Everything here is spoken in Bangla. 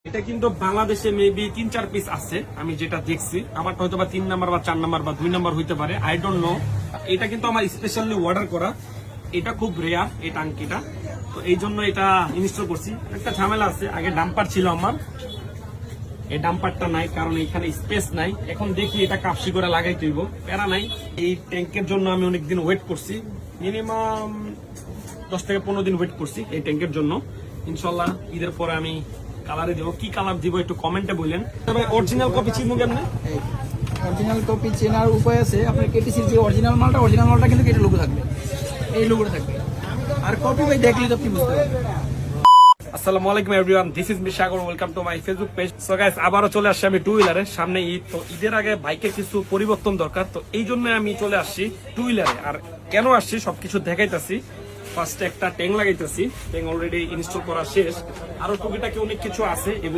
এটা কিন্তু বাংলাদেশে মেবি 3-4 পিস আছে, আমি যেটা দেখছি। আমারটা হয়তো বা 3 নাম্বার বা 4 নাম্বার বা 2 নাম্বার হইতে পারে, আই ডোন্ট নো। এটা কিন্তু আমার স্পেশালি অর্ডার করা, এটা খুব রেয়ার এই টাঙ্কিটা, তো এই জন্য এটা ইনস্টল করছি। একটা ঝামেলা আছে, আগে ডাম্পার ছিল আমার, এই ডাম্পারটা নাই কারণ এখানে স্পেস নাই। এখন দেখি এটা কাপসি করে লাগাই তুইব, প্যারা নাই। এই ট্যাঙ্কের জন্য আমি অনেকদিন ওয়েট করছি, মিনিমাম 10 থেকে 15 দিন ওয়েট করছি এই ট্যাঙ্কের জন্য। ইনশাল্লাহ ঈদের পরে আমি কালারে দিব। কি কালার দিব একটু কমেন্টে বললেন। তবে অরিজিনাল কপি চিনবো কেমনে? অরিজিনাল কপি চেনার উপায় আছে। আপনার কেটিসির যে অরিজিনাল মালটা কিন্তু কেটে লোগো থাকবে, এই লোগোটা থাকবে। আর কপি ভাই দেখলে তো আপনি বুঝতে পারবেন। আসসালামু আলাইকুম everyone, this is Mishagar, welcome to my Facebook page. So guys, আবারও চলে আসছি আমি টু হুইলারে। সামনে ঈদ, তো ঈদের আগে বাইকের কিছু পরিবর্তন দরকার, তো এই জন্য আমি চলে আসছি টু হুইলারে। আর কেন আসছি সবকিছু দেখাইতেছি। ফার্স্টে একটা ট্যাঙ্ক লাগাইতেছি, ট্যাঙ্ক অলরেডি ইনস্টল করা শেষ, আরো টুকিটাকি অনেক কিছু আছে।